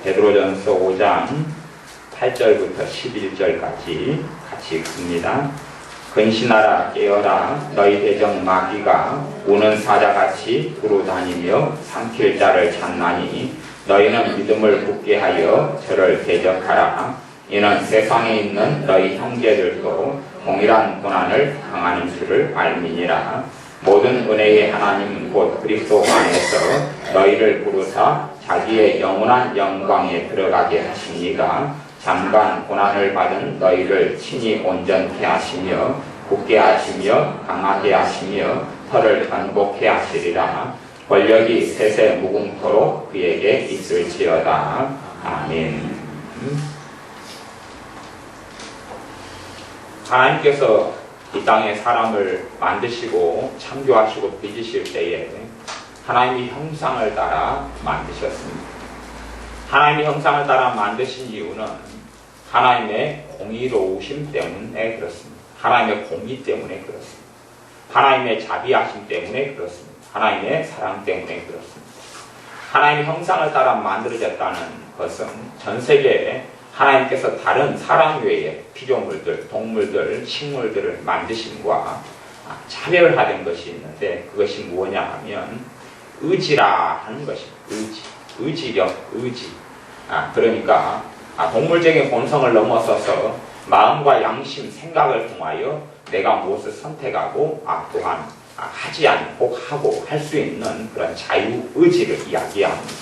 베드로전서 5장 8절부터 11절까지 같이 읽습니다. 근신하라 깨어라 너희 대적 마귀가 우는 사자같이 두루다니며 삼킬 자를 찾나니 너희는 믿음을 굳게 하여 저를 대적하라. 이는 세상에 있는 너희 형제들도 동일한 고난을 당하는 줄을 알미니라. 모든 은혜의 하나님 곧 그리스도 안에서 너희를 부르사 자기의 영원한 영광에 들어가게 하시니가 잠깐 고난을 받은 너희를 친히 온전케 하시며 굳게 하시며 강하게 하시며 털을 반복케 하시리라. 권력이 셋의 무궁토록 그에게 있을지어다. 아멘. 하나님께서 이 땅에 사람을 만드시고 창조하시고 빚으실 때에 하나님의 형상을 따라 만드셨습니다. 하나님의 형상을 따라 만드신 이유는 하나님의 공의로우심 때문에 그렇습니다. 하나님의 공의 때문에 그렇습니다. 하나님의 자비하심 때문에 그렇습니다. 하나님의 사랑 때문에 그렇습니다. 하나님의 형상을 따라 만들어졌다는 것은 전 세계에 하나님께서 다른 사람 외에 피조물들, 동물들, 식물들을 만드심과 차별화된 것이 있는데 그것이 무엇냐 하면 의지라 하는 것입니다. 의지력, 의지. 그러니까 동물적인 본성을 넘어서서 마음과 양심, 생각을 통하여 내가 무엇을 선택하고 또한 하지 않고 하고 할 수 있는 그런 자유의지를 이야기합니다.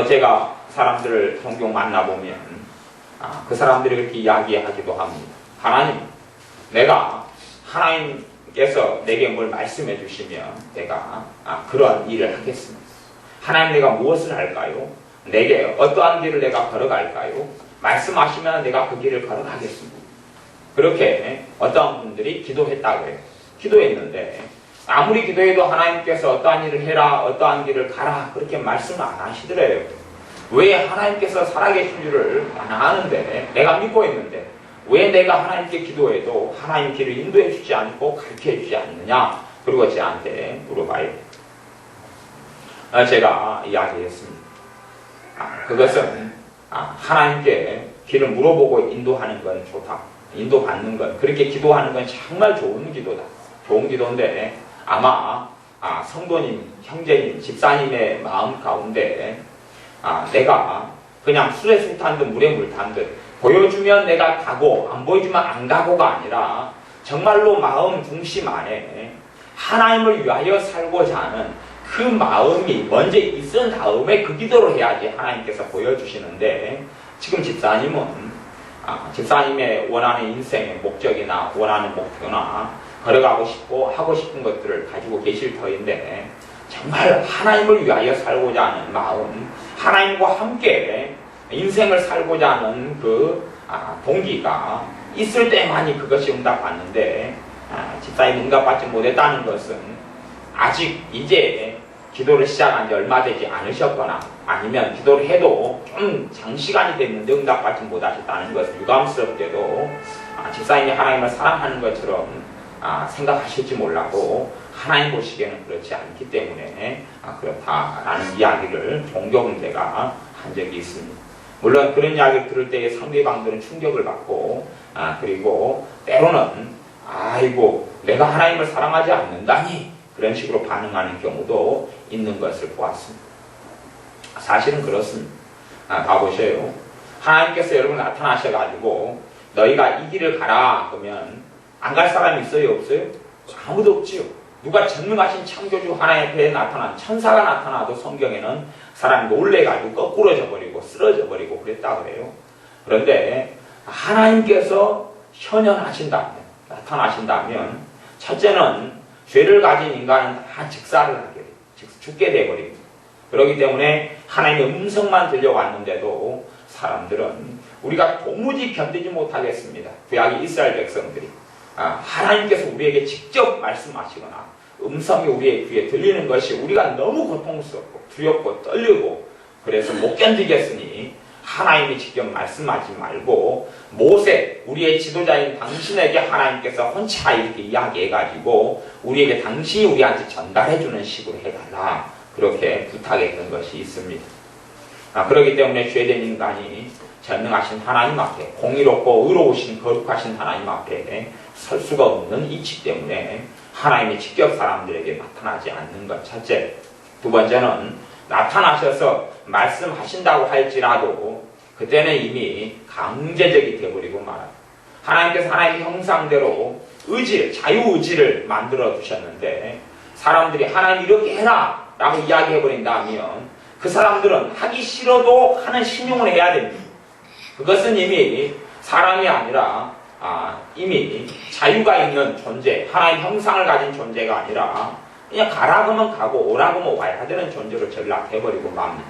제가 사람들을 종종 만나보면 그 사람들이 그렇게 이야기하기도 합니다. 하나님, 하나님께서 내게 뭘 말씀해 주시면 내가 그러한 일을 하겠습니다. 하나님, 내가 무엇을 할까요? 내게 어떠한 길을 내가 걸어갈까요? 말씀하시면 내가 그 길을 걸어가겠습니다. 그렇게 어떠한 분들이 기도했다고 해요. 기도했는데 아무리 기도해도 하나님께서 어떠한 일을 해라, 어떠한 길을 가라 그렇게 말씀을 안 하시더래요. 왜 하나님께서 살아계신 줄을 아는데 내가 믿고 있는데 왜 내가 하나님께 기도해도 하나님 길을 인도해 주지 않고 가르쳐 주지 않느냐? 그리고 저한테 물어봐요. 제가 이야기했습니다. 그것은 하나님께 길을 물어보고 인도하는 건 좋다. 인도받는 것, 그렇게 기도하는 건 정말 좋은 기도다. 좋은 기도인데 아마 성도님, 형제님, 집사님의 마음 가운데 내가 그냥 술에 술 탄 듯 물에 물 탄 듯 보여주면 내가 가고 안 보여주면 안 가고가 아니라 정말로 마음 중심 안에 하나님을 위하여 살고자 하는 그 마음이 먼저 있은 다음에 그 기도를 해야지 하나님께서 보여주시는데 지금 집사님은 집사님의 원하는 인생의 목적이나 원하는 목표나 걸어가고 싶고 하고 싶은 것들을 가지고 계실 터인데 정말 하나님을 위하여 살고자 하는 마음, 하나님과 함께 인생을 살고자 하는 그 동기가 있을 때만이 그것이 응답받는데 집사님 응답받지 못했다는 것은 아직 이제 기도를 시작한 지 얼마 되지 않으셨거나 아니면 기도를 해도 좀 장시간이 됐는데 응답받지 못하셨다는 것을 유감스럽게도 집사님이 하나님을 사랑하는 것처럼 생각하실지 몰라도 하나님 보시기에는 그렇지 않기 때문에 그렇다라는 이야기를 종종 제가 한 적이 있습니다. 물론 그런 이야기를 들을 때에 상대방들은 충격을 받고 그리고 때로는 아이고 내가 하나님을 사랑하지 않는다니 그런 식으로 반응하는 경우도 있는 것을 보았습니다. 사실은 그렇습니다. 봐보세요. 하나님께서 여러분 나타나셔가지고 너희가 이 길을 가라 그러면 안 갈 사람이 있어요? 없어요? 아무도 없지요. 누가 전능하신 창조주 하나님 앞에 나타난 천사가 나타나도 성경에는 사람이 놀래가지고 거꾸러져 버리고 쓰러져 버리고 그랬다 그래요. 그런데 하나님께서 현현하신다면 나타나신다면 첫째는 죄를 가진 인간은 다 즉사를 하게 돼요. 죽게 돼버립니다. 그렇기 때문에 하나님의 음성만 들려왔는데도 사람들은 우리가 도무지 견디지 못하겠습니다. 구약의 이스라엘 백성들이 하나님께서 우리에게 직접 말씀하시거나 음성이 우리의 귀에 들리는 것이 우리가 너무 고통스럽고 두렵고 떨리고 그래서 못 견디겠으니 하나님이 직접 말씀하지 말고 모세, 우리의 지도자인 당신에게 하나님께서 혼자 이렇게 이야기해가지고 우리에게 당신이 우리한테 전달해주는 식으로 해달라 그렇게 부탁했던 것이 있습니다. 그렇기 때문에 죄된 인간이 전능하신 하나님 앞에, 공의롭고 의로우신 거룩하신 하나님 앞에 설 수가 없는 이치 때문에 하나님이 직접 사람들에게 나타나지 않는 것 첫째. 두 번째는 나타나셔서 말씀하신다고 할지라도 그때는 이미 강제적이 되어버리고 말아요. 하나님께서 하나님의 형상대로 자유의지를 만들어 두셨는데 사람들이 하나님 이렇게 해라 라고 이야기해버린다면 그 사람들은 하기 싫어도 하는 신용을 해야 됩니다. 그것은 이미 사람이 아니라 이미 자유가 있는 존재, 하나님 형상을 가진 존재가 아니라 그냥 가라 그러면 가고 오라 그러면 와야 되는 존재로 전락해버리고 맙니다.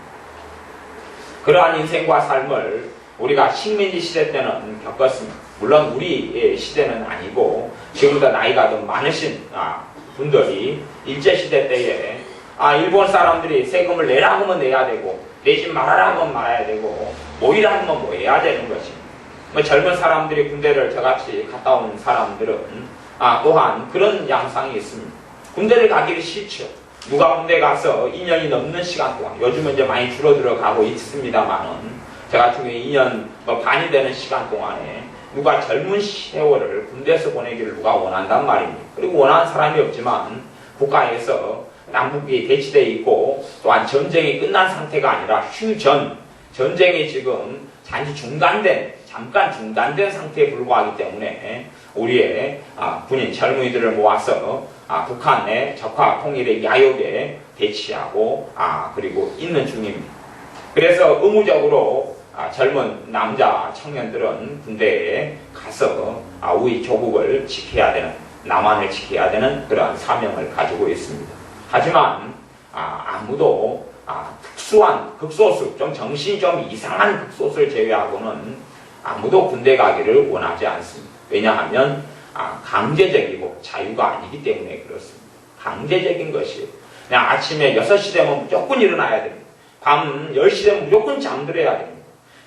그러한 인생과 삶을 우리가 식민지 시대 때는 겪었습니다. 물론 우리의 시대는 아니고 지금보다 나이가 더 많으신 분들이 일제시대 때에 일본 사람들이 세금을 내라 하면 내야 되고 내지 말아라 하면 말아야 되고 모이라 하면 모여야 되는 것입니다. 젊은 사람들이 군대를 저같이 갔다 온 사람들은 또한 그런 양상이 있습니다. 군대를 가기를 싫죠. 누가 군대 가서 2년이 넘는 시간 동안, 요즘은 이제 많이 줄어들어 가고 있습니다만은 저 같은 경우에 2년 반이 되는 시간 동안에 누가 젊은 세월을 군대에서 보내기를 누가 원한단 말입니다. 그리고 원하는 사람이 없지만 국가에서 남북이 대치되어 있고 또한 전쟁이 끝난 상태가 아니라 전쟁이 지금 잠깐 중단된 상태에 불과하기 때문에 우리의 군인 젊은이들을 모아서 북한의 적화 통일의 야욕에 대치하고 그리고 있는 중입니다. 그래서 의무적으로 젊은 남자 청년들은 군대에 가서 우리 조국을 지켜야 되는, 남한을 지켜야 되는 그러한 사명을 가지고 있습니다. 하지만 아무도 특수한 극소수, 좀 정신이 좀 이상한 극소수를 제외하고는 아무도 군대 가기를 원하지 않습니다. 왜냐하면 강제적이고 자유가 아니기 때문에 그렇습니다. 강제적인 것이에요. 그냥 아침에 6시 되면 무조건 일어나야 됩니다. 밤 10시 되면 무조건 잠들어야 됩니다.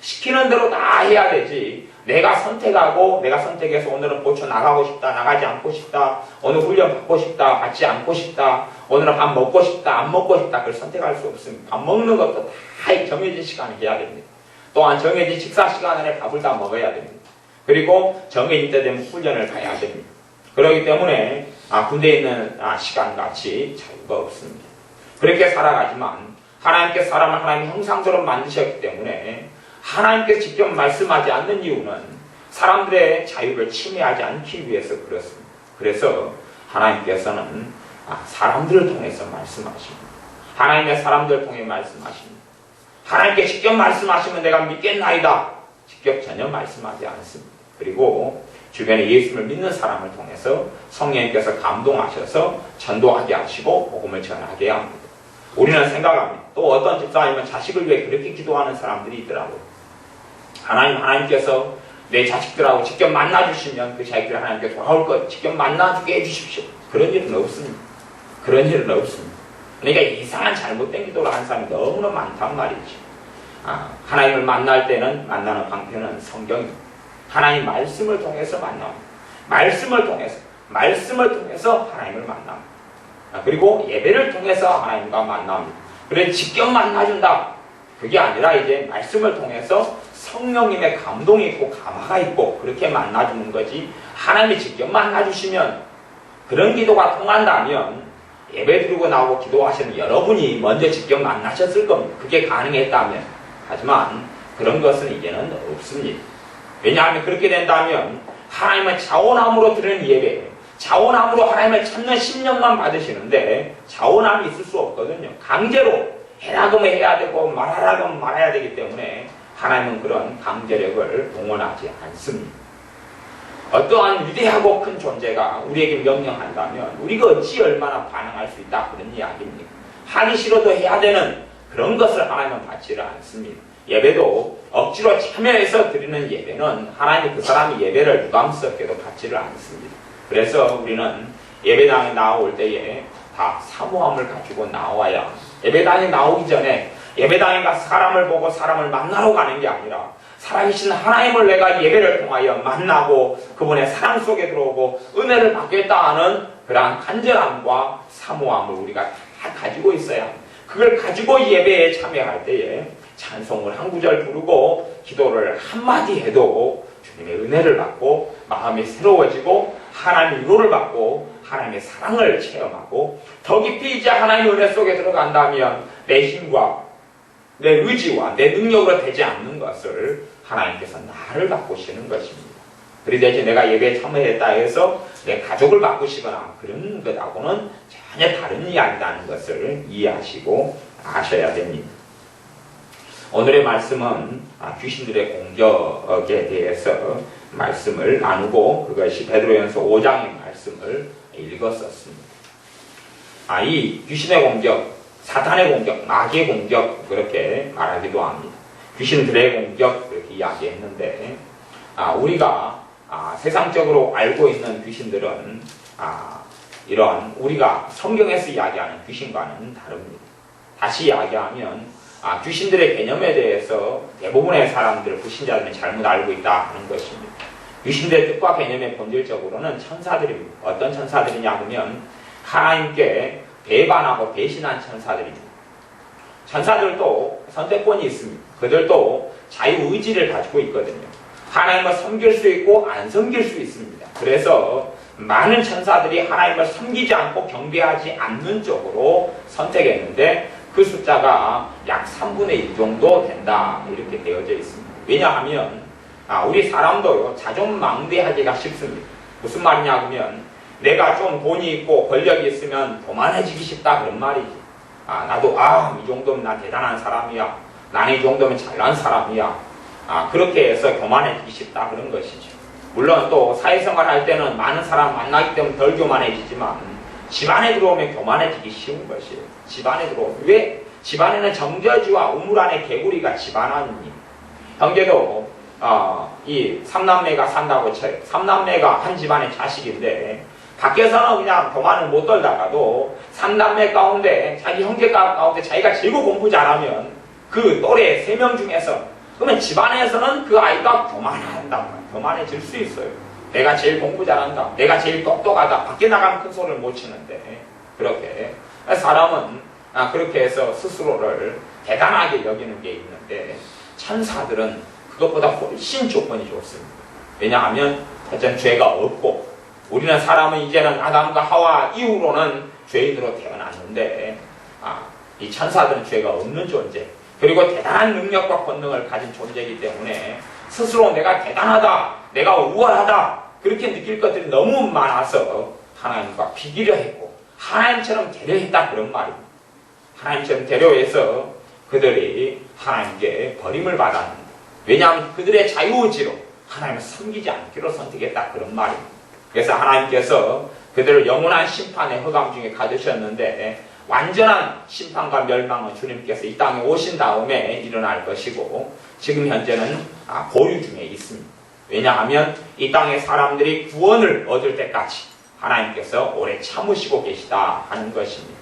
시키는 대로 다 해야 되지. 내가 선택해서 오늘은 고쳐 나가고 싶다, 나가지 않고 싶다, 오늘 훈련 받고 싶다, 받지 않고 싶다, 오늘은 밥 먹고 싶다, 안 먹고 싶다, 그걸 선택할 수 없습니다. 밥 먹는 것도 다 정해진 시간에 해야 됩니다. 또한 정해진 식사 시간 안에 밥을 다 먹어야 됩니다. 그리고 정해진 때 되면 훈련을 가야 됩니다. 그렇기 때문에 군대에 있는 시간같이 자유가 없습니다. 그렇게 살아가지만 하나님께서 사람을 하나님의 형상대로 만드셨기 때문에 하나님께서 직접 말씀하지 않는 이유는 사람들의 자유를 침해하지 않기 위해서 그렇습니다. 그래서 하나님께서는 사람들을 통해서 말씀하십니다. 하나님의 사람들을 통해 말씀하십니다. 하나님께 직접 말씀하시면 내가 믿겠나이다. 직접 전혀 말씀하지 않습니다. 그리고 주변에 예수를 믿는 사람을 통해서 성령님께서 감동하셔서 전도하게 하시고 복음을 전하게 합니다. 우리는 생각합니다. 또 어떤 집사님은 자식을 위해 그렇게 기도하는 사람들이 있더라고요. 하나님께서 내 자식들하고 직접 만나주시면 그 자식들이 하나님께 돌아올 것 직접 만나주게 해주십시오. 그런 일은 없습니다. 그런 일은 없습니다. 그러니까 이상한 잘못된 기도를 하는 사람이 너무나 많단 말이지. 하나님을 만날 때는 만나는 방편은 성경입니다. 하나님 말씀을 통해서 만납니다. 말씀을 통해서 하나님을 만납니다. 그리고 예배를 통해서 하나님과 만납니다. 그래서 직접 만나준다. 그게 아니라 이제 말씀을 통해서 성령님의 감동이 있고 감화가 있고 그렇게 만나주는 거지. 하나님이 직접 만나주시면 그런 기도가 통한다면 예배 드리고 나오고 기도하시는 여러분이 먼저 직접 만나셨을 겁니다. 그게 가능했다면. 하지만 그런 것은 이제는 없습니다. 왜냐하면 그렇게 된다면 하나님의 자원함으로 드리는 예배, 자원함으로 하나님을 찾는 신령만 받으시는데 자원함이 있을 수 없거든요. 강제로 해라 그러면 해야 되고 말하라 그러면 말해야 되기 때문에 하나님은 그런 강제력을 동원하지 않습니다. 어떠한 위대하고 큰 존재가 우리에게 명령한다면 우리가 어찌 얼마나 반응할 수 있다 그런 이야기입니까? 하기 싫어도 해야 되는 그런 것을 하나님은 받지를 않습니다. 예배도 억지로 참여해서 드리는 예배는 하나님이 그 사람의 예배를 유감스럽게도 받지를 않습니다. 그래서 우리는 예배당에 나올 때에 다 사모함을 가지고 나와야 예배당에 나오기 전에 예배당에 가서 사람을 보고 사람을 만나러 가는 게 아니라 살아계신 하나님을 내가 예배를 통하여 만나고 그분의 사랑 속에 들어오고 은혜를 받겠다 하는 그러한 간절함과 사모함을 우리가 다 가지고 있어야 합니다. 그걸 가지고 예배에 참여할 때에 찬송을 한 구절 부르고 기도를 한마디 해도 주님의 은혜를 받고 마음이 새로워지고 하나님의 위로를 받고 하나님의 사랑을 체험하고 더 깊이 이제 하나님의 은혜 속에 들어간다면 내 힘과 내 의지와 내 능력으로 되지 않는 것을 하나님께서 나를 바꾸시는 것입니다. 그리 대신 내가 예배에 참여했다 해서 내 가족을 바꾸시거나 그런 것하고는 전혀 다른 이야기라는 것을 이해하시고 아셔야 됩니다. 오늘의 말씀은 귀신들의 공격에 대해서 말씀을 나누고 그것이 베드로전서 5장의 말씀을 읽었었습니다. 이 귀신의 공격, 사탄의 공격, 마귀의 공격 그렇게 말하기도 합니다. 귀신들의 공격 그렇게 이야기했는데 우리가 세상적으로 알고 있는 귀신들은 이런 우리가 성경에서 이야기하는 귀신과는 다릅니다. 다시 이야기하면 귀신들의 개념에 대해서 대부분의 사람들, 불신자들은 잘못 알고 있다 하는 것입니다. 귀신들의 뜻과 개념의 본질적으로는 천사들입니다. 어떤 천사들이냐 하면 하나님께 배반하고 배신한 천사들입니다. 천사들도 선택권이 있습니다. 그들도 자유의지를 가지고 있거든요. 하나님을 섬길 수 있고 안 섬길 수 있습니다. 그래서 많은 천사들이 하나님을 섬기지 않고 경배하지 않는 쪽으로 선택했는데 그 숫자가 약 3분의 1 정도 된다 이렇게 되어져 있습니다. 왜냐하면 우리 사람도 자존망대하기가 쉽습니다. 무슨 말이냐 하면 내가 좀 돈이 있고 권력이 있으면 교만해지기 쉽다 그런 말이지. 나도 이 정도면 나 대단한 사람이야. 나는 이 정도면 잘난 사람이야. 그렇게 해서 교만해지기 쉽다 그런 것이죠. 물론 또 사회생활 할 때는 많은 사람 만나기 때문에 덜 교만해지지만 집안에 들어오면 교만해지기 쉬운 것이에요. 집안에 들어오면. 왜? 집안에는 정저지와 우물 안에 개구리가 집안 아닙니까? 형제도 이 삼남매가 산다고 쳐요. 삼남매가 한 집안의 자식인데 밖에서는 그냥 교만을 못 떨다가도 삼남매 가운데 자기 형제 가운데 자기가 제일 공부 잘하면 그 또래 3명 중에서 그러면 집안에서는 그 아이가 교만한단 말이에요. 교만해질 수 있어요. 내가 제일 공부 잘한다. 내가 제일 똑똑하다. 밖에 나가면 큰 소리를 못 치는데 그렇게 사람은 그렇게 해서 스스로를 대단하게 여기는 게 있는데 천사들은 그것보다 훨씬 조건이 좋습니다. 왜냐하면 첫째는 죄가 없고 우리는 사람은 이제는 아담과 하와 이후로는 죄인으로 태어났는데 이 천사들은 죄가 없는 존재 그리고 대단한 능력과 권능을 가진 존재이기 때문에 스스로 내가 대단하다, 내가 우월하다 그렇게 느낄 것들이 너무 많아서 하나님과 비기려 했고 하나님처럼 되려 했다 그런 말입니다. 하나님처럼 되려 해서 그들이 하나님께 버림을 받았는데 왜냐하면 그들의 자유의지로 하나님을 섬기지 않기로 선택했다 그런 말입니다. 그래서 하나님께서 그들을 영원한 심판의 허감 중에 가두셨는데 완전한 심판과 멸망은 주님께서 이 땅에 오신 다음에 일어날 것이고 지금 현재는 보류 중에 있습니다. 왜냐하면 이 땅의 사람들이 구원을 얻을 때까지 하나님께서 오래 참으시고 계시다 하는 것입니다.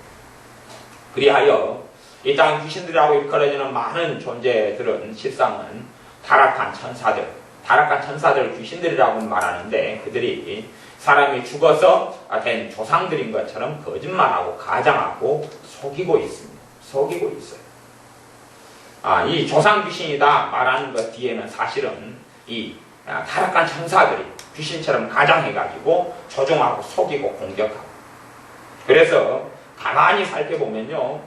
그리하여 이 땅 귀신들이라고 일컬어지는 많은 존재들은 실상은 타락한 천사들 귀신들이라고 말하는데 그들이 사람이 죽어서 된 조상들인 것처럼 거짓말하고 가장하고 속이고 있습니다. 속이고 있어요. 이 조상 귀신이다 말하는 것 뒤에는 사실은 이 타락한 천사들이 귀신처럼 가장해가지고 조종하고 속이고 공격하고 그래서 가만히 살펴보면요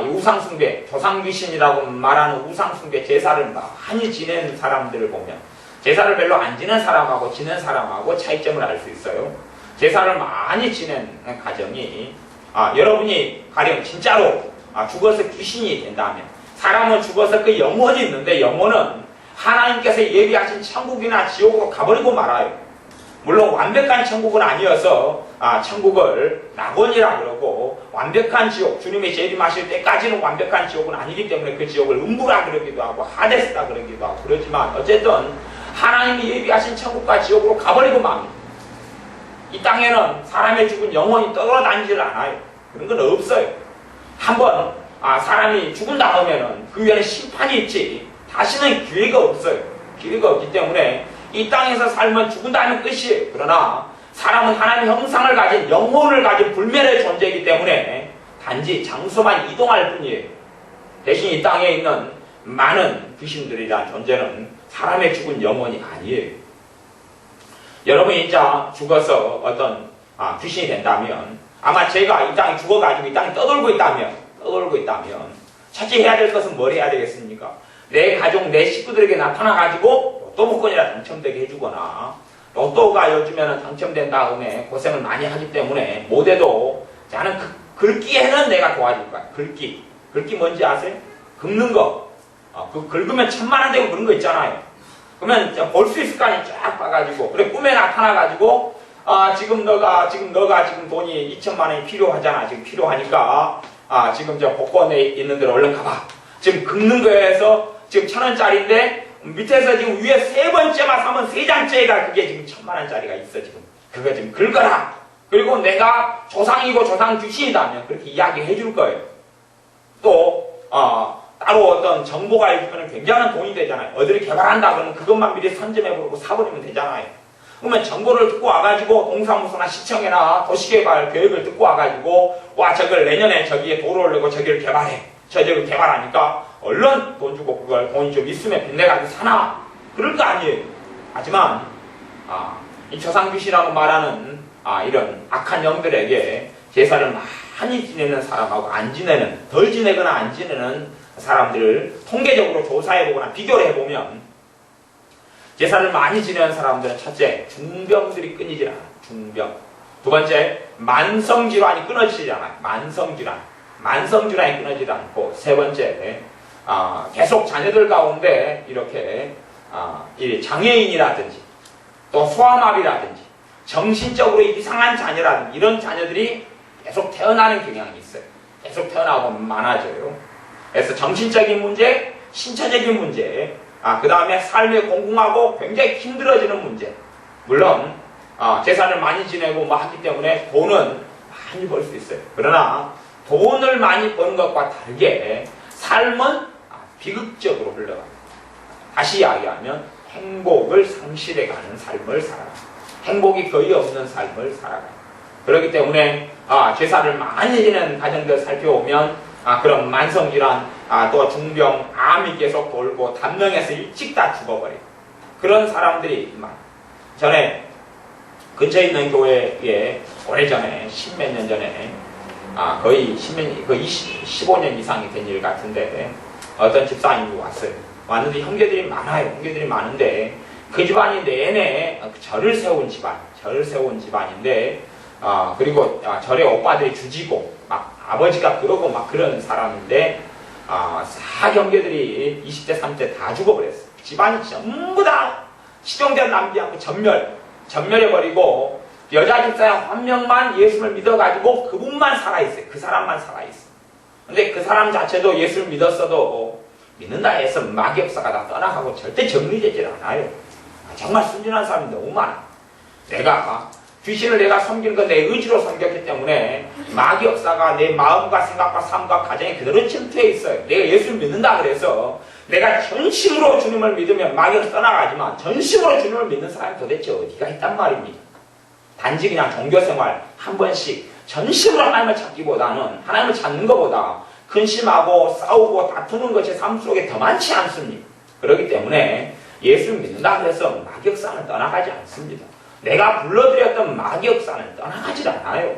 이 우상숭배, 조상귀신이라고 말하는 우상숭배 제사를 많이 지낸 사람들을 보면 제사를 별로 안 지낸 사람하고 지낸 사람하고 차이점을 알 수 있어요. 제사를 많이 지낸 가정이 여러분이 가령 진짜로 죽어서 귀신이 된다면 사람은 죽어서 그 영혼이 있는데 영혼은 하나님께서 예비하신 천국이나 지옥으로 가버리고 말아요. 물론 완벽한 천국은 아니어서 천국을 낙원이라 그러고 완벽한 지옥, 주님의 재림하실 때까지는 완벽한 지옥은 아니기 때문에 그 지옥을 음부라 그러기도 하고 하데스라 그러기도 하고 그러지만 어쨌든 하나님이 예비하신 천국과 지옥으로 가버리고 맙니다. 이 땅에는 사람의 죽은 영혼이 떠돌아다니질 않아요. 그런 건 없어요. 한번 사람이 죽은 다음에는 그 위에는 심판이 있지 다시는 기회가 없어요. 기회가 없기 때문에 이 땅에서 살면 죽은 다음에 끝이에요. 그러나 사람은 하나님의 형상을 가진 영혼을 가진 불멸의 존재이기 때문에 단지 장소만 이동할 뿐이에요. 대신 이 땅에 있는 많은 귀신들이란 존재는 사람의 죽은 영혼이 아니에요. 여러분이 이제 죽어서 어떤 귀신이 된다면 아마 제가 이 땅에 죽어가지고 이 땅에 떠돌고 있다면 첫째 해야 될 것은 뭘 해야 되겠습니까? 내 가족, 내 식구들에게 나타나가지고 로또 복권이라 당첨되게 해주거나 로또가 요즘에는 당첨된 다음에 고생을 많이 하기 때문에 못해도 나는 긁기에는 내가 도와줄 거야. 긁기 뭔지 아세요? 긁는 거. 그 긁으면 1000만원 되고 그런 거 있잖아요. 그러면 볼 수 있을 거 아니에요. 쫙 봐가지고. 그래, 꿈에 나타나가지고, 지금 너가 지금 돈이 2000만원이 필요하잖아. 지금 필요하니까, 지금 저 복권에 있는 데로 얼른 가봐. 지금 긁는 거에서 지금 1000원짜리인데, 밑에서 지금 위에 세 번째만 사면 세 장째가 그게 지금 1000만원짜리가 있어, 지금. 그거 지금 긁어라. 그리고 내가 조상이고 조상 귀신이다면 그렇게 이야기해 줄 거예요. 또, 따로 어떤 정보가 있으면 굉장한 돈이 되잖아요. 어디를 개발한다 그러면 그것만 미리 선점해보고 사버리면 되잖아요. 그러면 정보를 듣고 와가지고 동사무소나 시청이나 도시개발 계획을 듣고 와가지고 저걸 내년에 저기에 도로를 내고 저기를 개발해. 저기를 개발하니까 얼른 돈 주고 그걸 돈이 좀 있으면 빚내가지고 사나. 그럴 거 아니에요. 하지만 이 조상귀신이라고 말하는 이런 악한 영들에게 제사를 많이 지내는 사람하고 안 지내는, 덜 지내거나 안 지내는 사람들을 통계적으로 조사해보거나 비교를 해보면 제사를 많이 지내는 사람들은 첫째, 중병들이 끊이질 않아요. 중병. 두 번째, 만성질환이 끊어지지 않아요. 만성질환이 끊어지지 않고 세 번째, 계속 자녀들 가운데 이렇게 장애인이라든지 또 소아마비라든지 정신적으로 이상한 자녀라든지 이런 자녀들이 계속 태어나는 경향이 있어요. 계속 태어나고 많아져요. 그래서 정신적인 문제, 신체적인 문제, 그 다음에 삶에 공공하고 굉장히 힘들어지는 문제. 물론 재산을 많이 지내고 하기 때문에 돈은 많이 벌 수 있어요. 그러나 돈을 많이 버는 것과 다르게 삶은 비극적으로 흘러갑니다. 다시 이야기하면 행복을 상실해가는 삶을 살아갑니다. 행복이 거의 없는 삶을 살아가요. 그렇기 때문에 제사를 많이 지내는 가정들 살펴보면 그런 만성질환, 또 중병, 암이 계속 돌고 단명에서 일찍 다 죽어버려요. 그런 사람들이 전에 근처에 있는 교회에 오래전에 10몇 년 전에 거의 15년 이상이 된 일 같은데 어떤 집사님이 왔어요. 왔는데 형제들이 많아요. 형제들이 많은데 그 집안이 내내 절을 세운 집안인데 그리고 절에 오빠들이 주지고 아버지가 그러고 그런 사람인데 사형제들이 20대 30대 다 죽어버렸어요. 집안이 전부 다 시종자 남지 않고 전멸해버리고 여자 집사님 한 명만 예수를 믿어가지고 그분만 살아있어요. 그 사람만 살아있어요. 근데 그 사람 자체도 예수를 믿었어도 믿는다 해서 마귀역사가 다 떠나가고 절대 정리되질 않아요. 정말 순진한 사람이 너무 많아. 귀신을 내가 섬기는 건 내 의지로 섬겼기 때문에 마귀역사가 내 마음과 생각과 삶과 가정에 그대로 침투해 있어요. 내가 예수를 믿는다 그래서 내가 전심으로 주님을 믿으면 마귀역사 떠나가지만 전심으로 주님을 믿는 사람이 도대체 어디가 있단 말입니다. 단지 그냥 종교생활 한 번씩 전심으로 하나님을 찾기보다는 하나님을 찾는 것보다 근심하고 싸우고 다투는 것이 삶 속에 더 많지 않습니까? 그렇기 때문에 예수를 믿는다 그래서 마귀역사는 떠나가지 않습니다. 내가 불러드렸던 마귀역사는 떠나가질 않아요.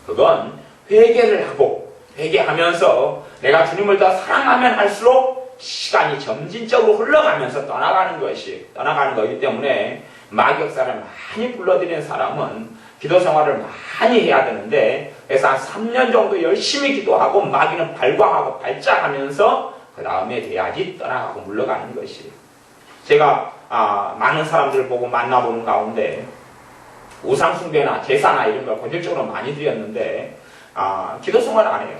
그건 회개를 하고 회개하면서 내가 주님을 더 사랑하면 할수록 시간이 점진적으로 흘러가면서 떠나가는 거이기 때문에 마귀역사를 많이 불러드리는 사람은 기도 생활을 많이 해야 되는데 그래서 한 3년 정도 열심히 기도하고 마귀는 발광하고 발작하면서 그 다음에 돼야지 떠나가고 물러가는 것이에요. 제가 많은 사람들을 보고 만나보는 가운데 우상숭배나 제사나 이런 걸 본격적으로 많이 드렸는데 기도 생활을 안 해요.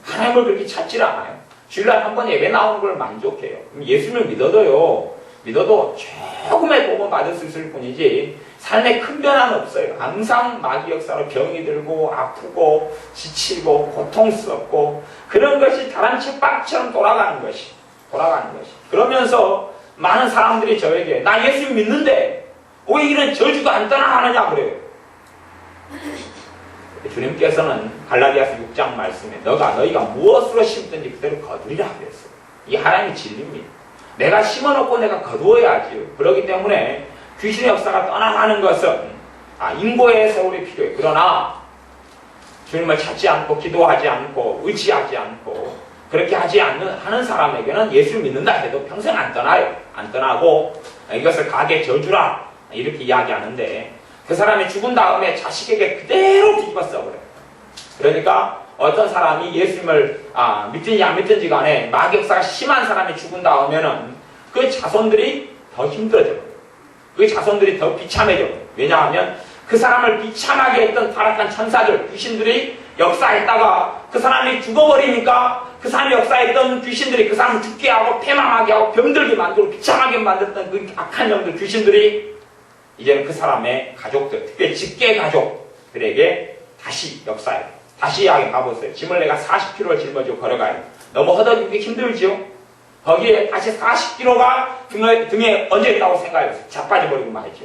하나님을 그렇게 찾질 않아요. 주일날 한 번 예배 나오는 걸 만족해요. 예수님을 믿어도 조금의 도움을 받을 수 있을 뿐이지 삶에 큰 변화는 없어요. 항상 마귀 역사로 병이 들고 아프고 지치고 고통스럽고 그런 것이 다른 쳇바퀴처럼 돌아가는 것이. 그러면서 많은 사람들이 저에게 나 예수 믿는데 왜 이런 저주가 안 떠나가느냐 그래요. 주님께서는 갈라디아서 6장 말씀에 너희가 무엇으로 심든지 그대로 거두리라 그랬어요. 이 하나님의 진리입니다. 내가 심어놓고 내가 거두어야지요. 그렇기 때문에 귀신의 역사가 떠나가는 것은 인고의 세월이 필요해요. 그러나 주님을 찾지 않고 기도하지 않고 의지하지 않고 그렇게 하는 사람에게는 예수를 믿는다 해도 평생 안 떠나요. 안 떠나고 이것을 악의 저주라 이렇게 이야기하는데 그 사람이 죽은 다음에 자식에게 그대로 뒤집어 써버려요. 그러니까 어떤 사람이 예수님을 믿든지 안 믿든지 간에 마귀 역사가 심한 사람이 죽은 다음에는 그 자손들이 더 힘들어져요. 그 자손들이 더 비참해져요. 왜냐하면 그 사람을 비참하게 했던 타락한 천사들, 귀신들이 역사했다가 그 사람이 죽어버리니까 그 사람이 역사했던 귀신들이 그 사람을 죽게 하고 패망하게 하고 병들게 만들고 비참하게 만들었던 그 악한 영들, 귀신들이 이제는 그 사람의 가족들, 특히 직계 가족들에게 다시 역사해요. 다시 이야기 가보세요. 짐을 내가 40kg를 짊어지고 걸어가요. 너무 허덕이기 힘들지요? 거기에 다시 40kg가 등에 얹어있다고 생각해요. 자빠져버리고 말이죠.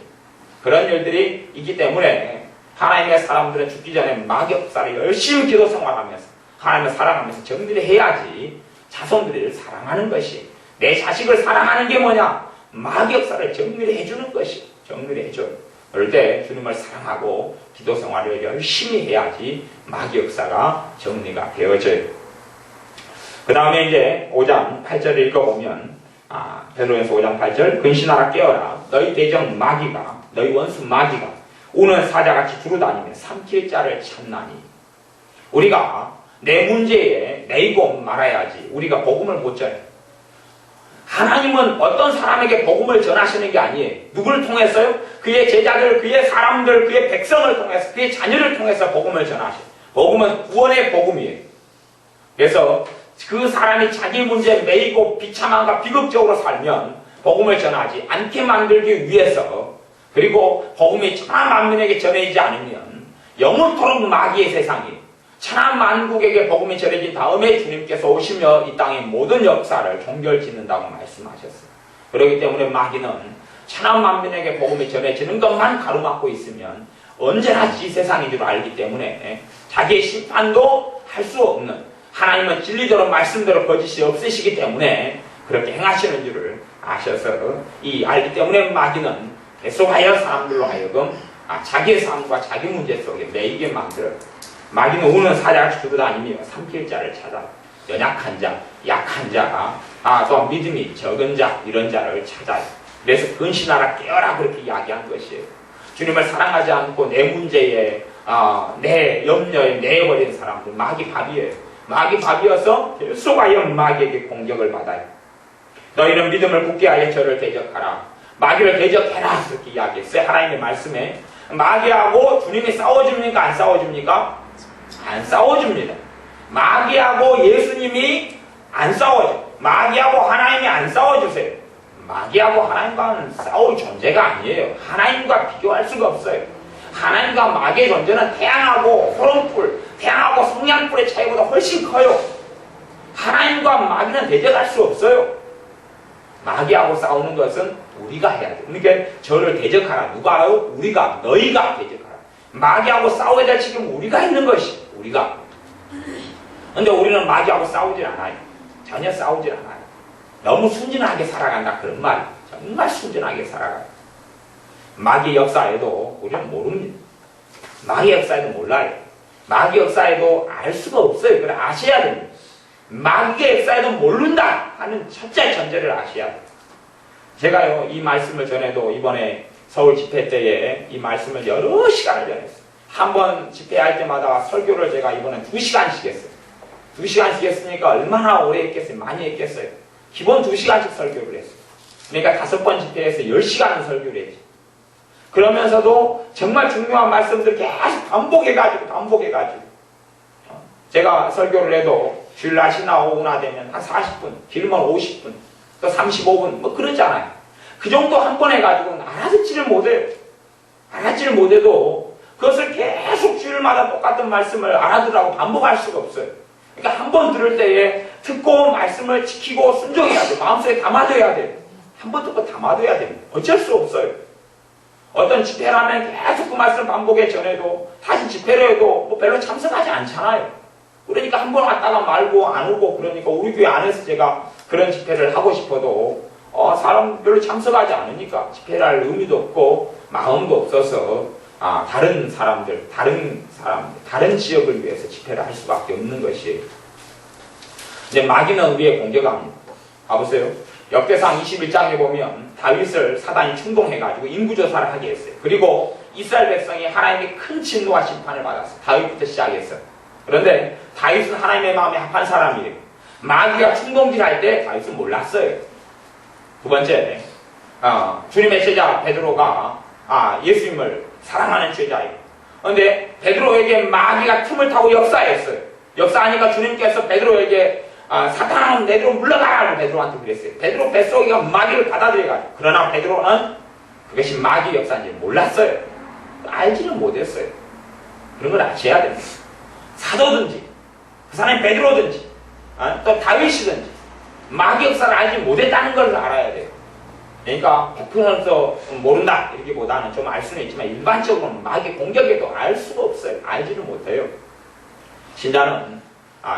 그런 일들이 있기 때문에 하나님의 사람들은 죽기 전에 마귀 역사를 열심히 기도 생활하면서 하나님을 사랑하면서 정리를 해야지 자손들을 사랑하는 것이 내 자식을 사랑하는 게 뭐냐? 마귀 역사를 정리를 해주는 것이 정리를 해줘요. 그럴 때 주님을 사랑하고 기도 생활을 열심히 해야지 마귀 역사가 정리가 되어져요. 그 다음에 이제 5장 8절을 읽어보면 베드로전서 5장 8절 근신하라 깨어라 너희 대적 마귀가 너희 원수 마귀가 우는 사자같이 두루다니며 삼킬 자를 찾나니 우리가 내 문제에 내이고 말아야지 우리가 복음을 못 전해. 하나님은 어떤 사람에게 복음을 전하시는 게 아니에요. 누구를 통해서요? 그의 제자들, 그의 사람들, 그의 백성을 통해서 그의 자녀를 통해서 복음을 전하셔요. 복음은 구원의 복음이에요. 그래서 그 사람이 자기 문제에 매이고 비참함과 비극적으로 살면 복음을 전하지 않게 만들기 위해서 그리고 복음이 천하 만민에게 전해지지 않으면 영원토록 마귀의 세상이 천하 만국에게 복음이 전해진 다음에 주님께서 오시며 이 땅의 모든 역사를 종결짓는다고 말씀하셨어요. 그렇기 때문에 마귀는 천하 만민에게 복음이 전해지는 것만 가로막고 있으면 언제나 이 세상인 줄 알기 때문에 자기의 심판도 할 수 없는 하나님은 진리대로 말씀대로 거짓이 없으시기 때문에 그렇게 행하시는 줄을 아셔서 알기 때문에 마귀는 계속하여 사람들로 하여금 자기의 삶과 자기 문제 속에 매이게 만들어요. 마귀는 우는 사자같이 두루다니며 삼킬 자를 찾아 연약한 자, 약한 자, 또 믿음이 적은 자 이런 자를 찾아요. 그래서 근신하라 깨어라 그렇게 이야기한 것이에요. 주님을 사랑하지 않고 내 문제에 내 염려에 내버린 사람들 마귀 밥이에요. 마귀 밥이어서 계속하여 마귀에게 공격을 받아요. 너희는 믿음을 굳게 하여 저를 대적하라. 마귀를 대적해라 그렇게 이야기했어요. 하나님의 말씀에 마귀하고 주님이 싸워줍니까? 안 싸워줍니까? 안 싸워줍니다. 마귀하고 예수님이 안 싸워줘. 마귀하고 하나님이 안 싸워주세요. 마귀하고 하나님과는 싸울 존재가 아니에요. 하나님과 비교할 수가 없어요. 하나님과 마귀의 존재는 태양하고 호롱불, 태양하고 성냥불의 차이보다 훨씬 커요. 하나님과 마귀는 대적할 수 없어요. 마귀하고 싸우는 것은 우리가 해야 돼요. 그러니까 저를 대적하라. 누가요? 우리가, 너희가 대적하라. 마귀하고 싸워야 될 책임은 우리가 있는 것이 우리가. 근데 우리는 마귀하고 싸우질 않아요. 전혀 싸우질 않아요. 너무 순진하게 살아간다 그런 말. 정말 순진하게 살아가요. 마귀 역사에도 우리는 모릅니다. 마귀 역사에도 몰라요. 마귀 역사에도 알 수가 없어요. 그래 아셔야 됩니다. 마귀의 역사에도 모른다 하는 첫째 전제를 아셔야 돼요. 제가요 이 말씀을 전에도 이번에 서울 집회 때에 이 말씀을 여러 시간을 전했어요. 한 번 집회할 때마다 설교를 제가 이번엔 2시간씩 했어요. 2시간씩 했으니까 얼마나 오래 했겠어요? 많이 했겠어요? 기본 2시간씩 설교를 했어요. 그러니까 5번 집회에서 10시간은 설교를 했죠. 그러면서도 정말 중요한 말씀들을 계속 반복해가지고 제가 설교를 해도 주일날 신나 오후나 되면 한 40분, 길면 50분, 또 35분 뭐 그러잖아요. 그 정도 한 번 해가지고는 알아듣지를 못해요. 알아듣지를 못해도 그것을 계속 주일마다 똑같은 말씀을 알아들으라고 반복할 수가 없어요. 그러니까 한 번 들을 때에 듣고 말씀을 지키고 순종해야 돼요. 마음속에 담아둬야 돼요. 한 번 듣고 담아둬야 됩니다. 어쩔 수 없어요. 어떤 집회라면 계속 그 말씀 반복해 전해도 다시 집회를 해도 뭐 별로 참석하지 않잖아요. 그러니까 한 번 왔다가 말고 안 오고 그러니까 우리 교회 안에서 제가 그런 집회를 하고 싶어도 사람 별로 참석하지 않으니까 집회를 할 의미도 없고 마음도 없어서 다른 사람들, 다른 지역을 위해서 집회를 할 수밖에 없는 것이에요. 이제 마귀는 우리의 공격합니다. 봐보세요. 역대상 21장에 보면 다윗을 사단이 충동해가지고 인구조사를 하게 했어요. 그리고 이스라엘 백성이 하나님의 큰 진노와 심판을 받았어요. 다윗부터 시작했어요. 그런데 다윗은 하나님의 마음에 합한 사람이에요. 마귀가 충동질할 때 다윗은 몰랐어요. 두 번째, 주님의 제자 베드로가 예수님을 사랑하는 제자예요. 그런데 베드로에게 마귀가 틈을 타고 역사했어요. 역사하니까 주님께서 베드로에게 사탄아 내게로 물러가라고 베드로한테 그랬어요. 베드로 뱃속에 마귀를 받아들여가지고. 그러나 베드로는 그것이 마귀 역사인지 몰랐어요. 알지는 못했어요. 그런 걸 아셔야 됩니다. 사도든지 그 사람이 베드로든지 또 다윗이든지 마귀 역사를 알지 못했다는 걸 알아야 돼요. 그러니까 100% 모른다 이렇게보다는 좀 알 수는 있지만 일반적으로는 마귀 공격에도 알 수가 없어요. 알지를 못해요. 신자는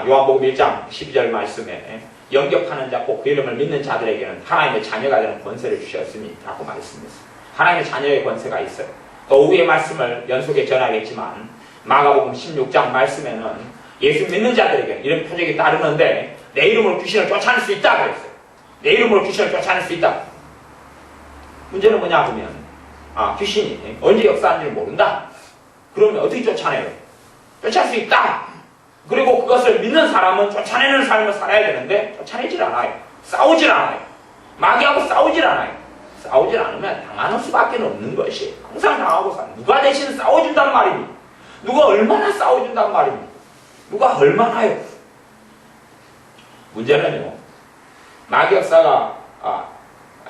요한복음 1장 12절 말씀에 영접하는 자 곧 그 이름을 믿는 자들에게는 하나님의 자녀가 되는 권세를 주셨으니 라고 말씀했어요. 하나님의 자녀의 권세가 있어요. 또 위의 말씀을 연속에 전하겠지만 마가복음 16장 말씀에는 예수 믿는 자들에게 이런 표적이 따르는데 내 이름으로 귀신을 쫓아낼 수 있다 그랬어요. 내 이름으로 귀신을 쫓아낼 수 있다. 문제는 뭐냐 하면 귀신이 언제 역사하는지를 모른다. 그러면 어떻게 쫓아내요? 쫓아낼 수 있다. 그리고 그것을 믿는 사람은 쫓아내는 삶을 살아야 되는데 쫓아내질 않아요. 싸우질 않아요. 마귀하고 싸우질 않아요. 싸우질 않으면 당하는 수밖에 없는 것이 항상 당하고 사는. 누가 대신 싸워준단 말입니다. 누가 얼마나 싸워준단 말입니다. 누가 얼마나요? 문제는요. 마귀 역사가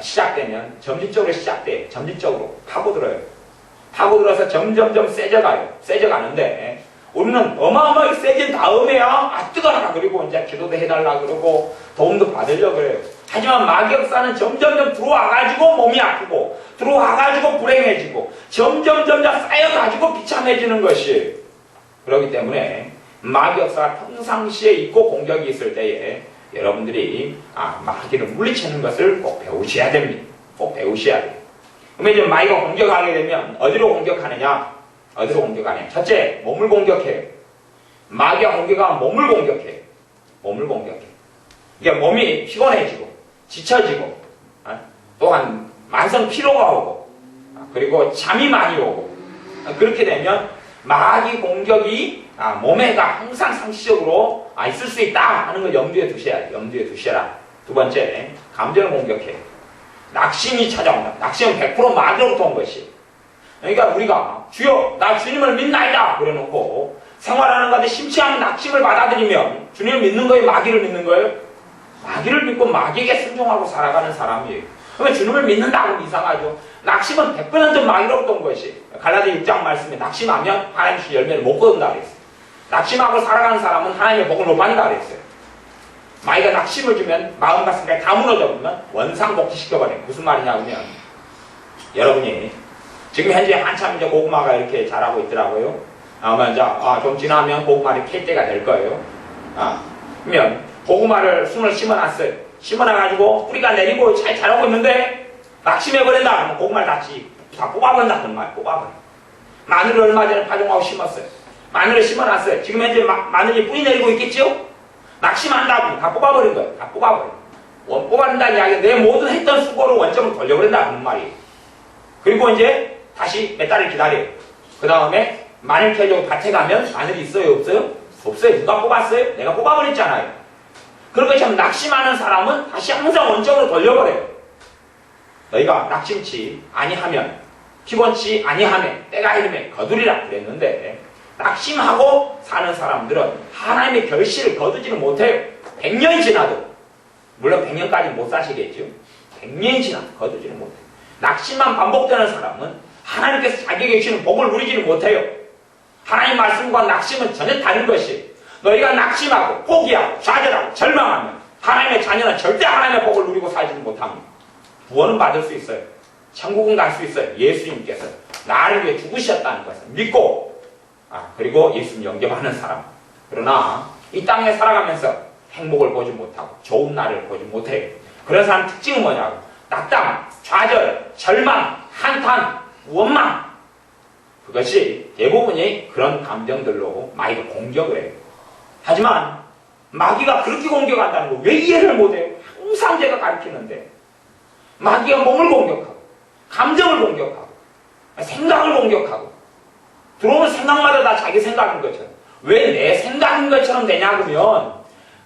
시작되면 점진적으로 시작돼요. 점진적으로 파고들어요. 파고들어서 점점점 세져가요. 세져가는데 우리는 어마어마하게 세진 다음에야 뜨거라 그리고 이제 기도도 해달라 그러고 도움도 받으려고 그래요. 하지만 마귀 역사는 점점점 들어와가지고 몸이 아프고 들어와가지고 불행해지고 점점점 쌓여가지고 비참해지는 것이에요. 그렇기 때문에 마귀 역사가 평상시에 있고 공격이 있을 때에 여러분들이 마귀를 물리치는 것을 꼭 배우셔야 됩니다. 꼭 배우셔야 돼요. 그러면 이제 마귀가 공격하게 되면 어디로 공격하느냐? 어디로 공격하냐? 첫째, 몸을 공격해요. 마귀가 공격하면 몸을 공격해요. 몸을 공격해요. 이게 몸이 피곤해지고 지쳐지고 또한 만성 피로가 오고 그리고 잠이 많이 오고 그렇게 되면 마귀 공격이 몸에가 항상 상시적으로 있을 수 있다 하는 걸 염두에 두셔야 돼요. 염두에 두셔라. 두 번째, 감정을 공격해요. 낙심이 찾아온다. 낙심은 100% 마귀로부터 온 것이에요. 그러니까 우리가 주여 나 주님을 믿나이다 그래놓고 생활하는 가운데 심취한 낙심을 받아들이면 주님을 믿는 거예요? 마귀를 믿는 거예요? 마귀를 믿고 마귀에게 순종하고 살아가는 사람이에요. 그러면 주님을 믿는다고 이상하죠. 낙심은 100% 마귀로부터 온 것이 갈라디아 6장 말씀에 낙심하면 하나님 주신 열매를 못 거둔다 그랬어요. 낙심하고 살아가는 사람은 하나님의 복을 못 받는다 그랬어요. 마귀가 낙심을 주면 마음과 생각이 다 무너져 버리면 원상복귀시켜버려요. 무슨 말이냐 하면 여러분이 지금 현재 한참 이제 고구마가 이렇게 자라고 있더라고요. 아마 이제 좀 지나면 고구마를 캘 때가 될 거예요. 그러면 고구마를 숨을 심어놨어요. 심어놔가지고 뿌리가 내리고 잘 자라고 있는데 낙심해버린다. 그러면 고구마를 다 뽑아버린다. 그런 말 뽑아버려. 마늘을 얼마 전에 파종하고 심었어요. 마늘을 심어놨어요. 지금 현재 마늘이 뿌리 내리고 있겠지요? 낙심한다고 다 뽑아버린 거예요. 다 뽑아버려. 뽑아낸다는 이야기는 내 모든 했던 수고를 원점을 돌려버린다. 그런 말이에요. 그리고 이제 다시 몇 달을 기다려요. 그 다음에 마늘 캐려고 밭에 가면 마늘이 있어요? 없어요? 없어요. 누가 뽑았어요? 내가 뽑아버렸잖아요. 그런 것처럼 낙심하는 사람은 다시 항상 원점으로 돌려버려요. 너희가 낙심치 아니하면 피곤치 아니하면 때가 이르면 거두리라 그랬는데 낙심하고 사는 사람들은 하나님의 결실을 거두지는 못해요. 100년이 지나도 물론 100년까지 못 사시겠죠. 100년이 지나도 거두지는 못해요. 낙심만 반복되는 사람은 하나님께서 자기에게 주시는 복을 누리지는 못해요. 하나님 말씀과 낙심은 전혀 다른 것이에요. 너희가 낙심하고 포기하고 좌절하고 절망하면 하나님의 자녀는 절대 하나님의 복을 누리고 살지는 못합니다. 구원은 받을 수 있어요. 천국은 갈 수 있어요. 예수님께서 나를 위해 죽으셨다는 것을 믿고 그리고 예수님 영접하는 사람. 그러나 이 땅에 살아가면서 행복을 보지 못하고 좋은 날을 보지 못해요. 그런 사람 특징은 뭐냐고? 낙담, 좌절, 절망, 한탄, 원망. 그것이 대부분이 그런 감정들로 마귀가 공격을 해요. 하지만 마귀가 그렇게 공격한다는 거 왜 이해를 못해요? 항상 제가 가르치는데 마귀가 몸을 공격하고 감정을 공격하고 생각을 공격하고 들어오는 생각마다 다 자기 생각인 것처럼 왜 내 생각인 것처럼 되냐 그러면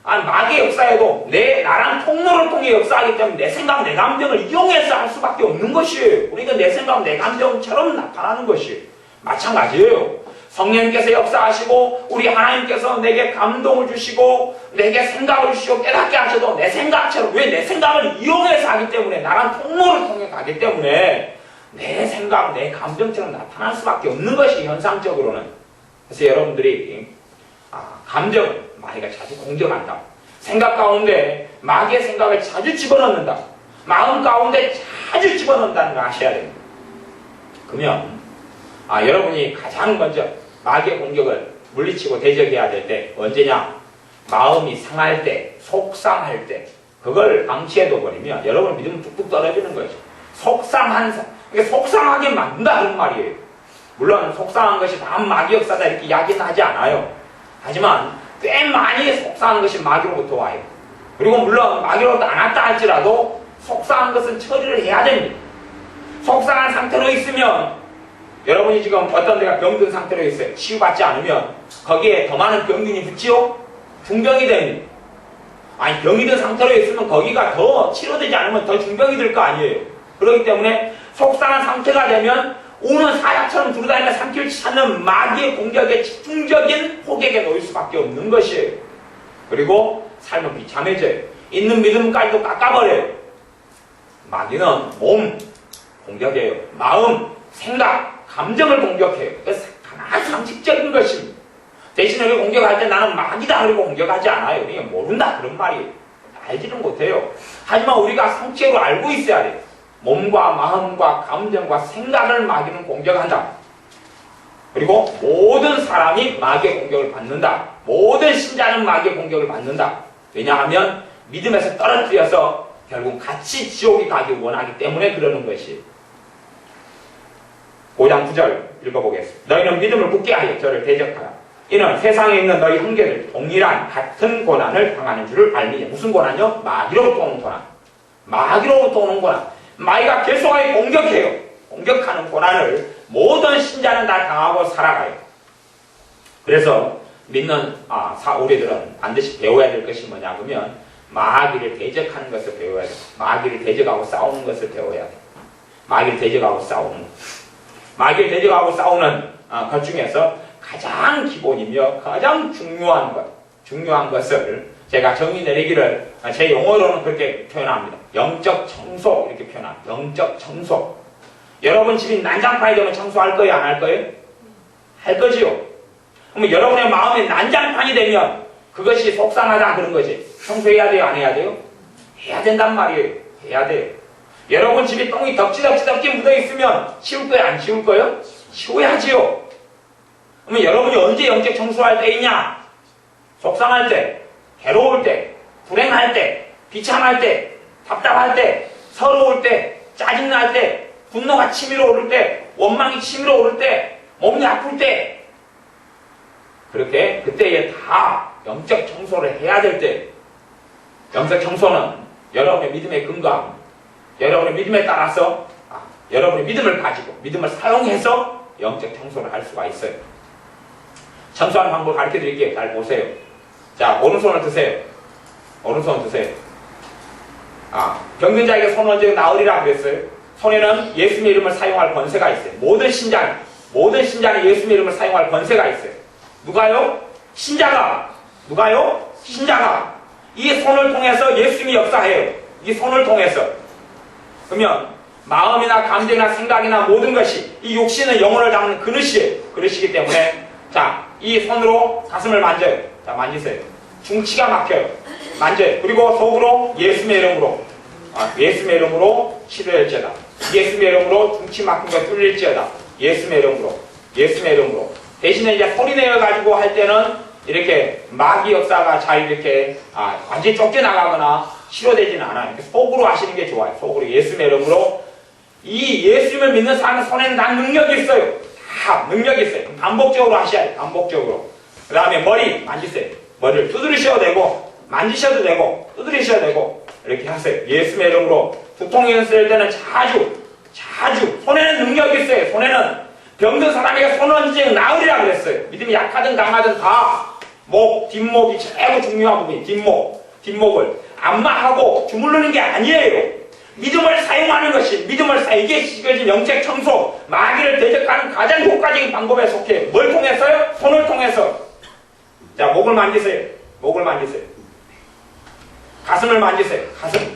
마귀의 역사에도 나랑 통로를 통해 역사하기 때문에 내 생각, 내 감정을 이용해서 할 수밖에 없는 것이에요. 우리가 내 생각, 내 감정처럼 나타나는 것이에요. 마찬가지예요. 성령님께서 역사하시고 우리 하나님께서 내게 감동을 주시고 내게 생각을 주시고 깨닫게 하셔도 내 생각처럼 왜 내 생각을 이용해서 하기 때문에 나랑 통로를 통해 가기 때문에 내 생각, 내 감정처럼 나타날 수밖에 없는 것이 현상적으로는. 그래서 여러분들이 감정을 마귀가 자주 공격한다. 생각 가운데 마귀의 생각을 자주 집어넣는다. 마음 가운데 자주 집어넣는다는 걸 아셔야 됩니다. 그러면 여러분이 가장 먼저 마귀의 공격을 물리치고 대적해야 될 때 언제냐? 마음이 상할 때, 속상할 때 그걸 방치해둬버리면 여러분 믿음은 뚝뚝 떨어지는 거죠. 그러니까 속상하게 만든다 그런 말이에요. 물론 속상한 것이 다 마귀 역사다 이렇게 이야기는 하지 않아요. 하지만 꽤 많이 속상한 것이 마귀로부터 와요. 그리고 물론 마귀로부터 안 왔다 할지라도 속상한 것은 처리를 해야 됩니다. 속상한 상태로 있으면 여러분이 지금 어떤 데가 병든 상태로 있어요. 치유받지 않으면 거기에 더 많은 병균이 붙지요? 중병이 됩니다. 병이 든 상태로 있으면 거기가 더 치료되지 않으면 더 중병이 될 거 아니에요. 그렇기 때문에 속상한 상태가 되면 우는 사약처럼 두루다니며 삼킬 찾는 마귀의 공격에 집중적인 호객에 놓일 수밖에 없는 것이에요. 그리고 삶은 비참해져요. 있는 믿음까지도 깎아버려요. 마귀는 몸 공격해요. 마음, 생각, 감정을 공격해요. 그래서 가장 상식적인 것입니다. 대신에 우리 공격할 때 나는 마귀다 그러고 공격하지 않아요. 그냥 모른다 그런 말이에요. 알지는 못해요. 하지만 우리가 상체로 알고 있어야 돼요. 몸과 마음과 감정과 생각을 마귀는 공격한다. 그리고 모든 사람이 마귀의 공격을 받는다. 모든 신자는 마귀의 공격을 받는다. 왜냐하면 믿음에서 떨어뜨려서 결국 같이 지옥에 가기 원하기 때문에 그러는 것이에요. 5장 9절 읽어보겠습니다. 너희는 믿음을 굳게 하여 저를 대적하라. 이는 세상에 있는 너희 형제들 동일한 같은 고난을 당하는 줄을 알미냐. 무슨 고난이요? 마귀로부터 오는 고난. 마귀로부터 오는 고난. 마귀가 계속하게 공격해요. 공격하는 고난을 모든 신자는 다 당하고 살아가요. 그래서 믿는 우리들은 반드시 배워야 될 것이 뭐냐 그러면 마귀를 대적하는 것을 배워야 돼요. 마귀를 대적하고 싸우는 것을 배워야 돼요. 마귀를 대적하고 싸우는 것. 마귀를 대적하고 싸우는 것 중에서 가장 기본이며 가장 중요한 것을 제가 정의 내리기를 제 용어로는 그렇게 표현합니다. 영적 청소 이렇게 표현합니다. 영적 청소. 여러분 집이 난장판이 되면 청소할 거예요? 안 할 거예요? 할 거지요. 그러면 여러분의 마음이 난장판이 되면 그것이 속상하다 그런 거지. 청소해야 돼요? 안 해야 돼요? 해야 된단 말이에요. 해야 돼요. 여러분 집이 똥이 덕지 묻어있으면 치울 거예요? 안 치울 거예요? 치워야지요. 그러면 여러분이 언제 영적 청소할 때이냐? 속상할 때, 괴로울 때, 불행할 때, 비참할 때, 답답할 때, 서러울 때, 짜증날 때, 분노가 치밀어 오를 때, 원망이 치밀어 오를 때, 몸이 아플 때 그렇게 그때에 다 영적 청소를 해야 될 때 영적 청소는 여러분의 믿음에 근거합니다. 여러분의 믿음에 따라서 여러분의 믿음을 가지고 믿음을 사용해서 영적 청소를 할 수가 있어요. 청소하는 방법을 가르쳐 드릴게요. 잘 보세요. 자, 오른손을 드세요. 오른손을 드세요. 병든 자에게 손을 얹어 나으리라 그랬어요. 손에는 예수님의 이름을 사용할 권세가 있어요. 모든 신자는 예수님의 이름을 사용할 권세가 있어요. 누가요? 신자가. 누가요? 신자가. 이 손을 통해서 예수님이 역사해요. 이 손을 통해서. 그러면 마음이나 감정이나 생각이나 모든 것이 이 육신은 영혼을 담는 그릇이에요. 그릇이기 때문에 자, 이 손으로 가슴을 만져요. 자, 만지세요. 중치가 막혀요. 만져요. 그리고 속으로 예수님의 이름으로 예수님의 이름으로 치료할지어다. 예수님의 이름으로 중치 막힌 것 뚫릴지어다. 예수님의 이름으로. 예수님의 이름으로. 대신에 이제 소리 내어가지고 할 때는 이렇게 마귀 역사가 잘 이렇게 완전히 쫓겨나가거나 치료되지는 않아요. 속으로 하시는 게 좋아요. 속으로 예수님의 이름으로. 이 예수님을 믿는 사람 손에는 다 능력이 있어요. 다 능력이 있어요. 반복적으로 하셔야 돼요. 반복적으로. 그 다음에 머리 만지세요. 머리를 두드리셔도 되고 만지셔도 되고 두드리셔도 되고 이렇게 하세요. 예수님의 이름으로. 두통이 있을 때는 자주 손에는 능력이 있어요. 손에는 병든 사람에게 손 얹으면 나으리라 그랬어요. 믿음이 약하든 강하든 다 목, 뒷목이 최고 중요한 부분이 뒷목을 안마하고 주물르는 게 아니에요. 믿음을 사용하는 것이 이게 지금 영적 청소, 마귀를 대적하는 가장 효과적인 방법에 속해. 뭘 통해서요? 손을 통해서. 자, 목을 만지세요. 가슴을 만지세요.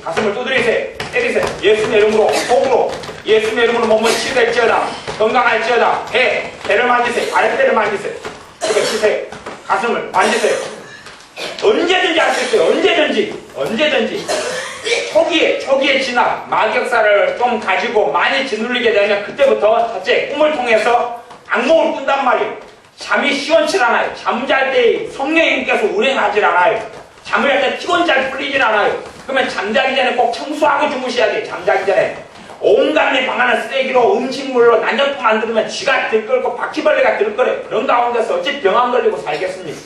가슴을 두드리세요. 때리세요. 예수님의 이름으로, 속으로. 예수님의 이름으로 몸을 치유될지어다. 건강할지어다. 배를 만지세요. 아랫배를 만지세요. 이렇게 치세요. 가슴을 만지세요. 언제든지 할 수 있어요. 언제든지. 초기에 진압, 마격사를 좀 가지고 많이 짓눌리게 되면 그때부터 첫째, 꿈을 통해서 악몽을 꾼단 말이에요. 잠이 시원치 않아요. 잠잘 때 성령님께서 운행하질 않아요. 잠을 할 때 피곤 잘 풀리질 않아요. 그러면 잠자기 전에 꼭 청소하고 주무셔야 돼요. 잠자기 전에. 온갖 방 안을 쓰레기로 음식물로 난장품 만들면 쥐가 들끓고 바퀴벌레가 들끓어요. 그런 가운데서 어찌 병 안 걸리고 살겠습니까?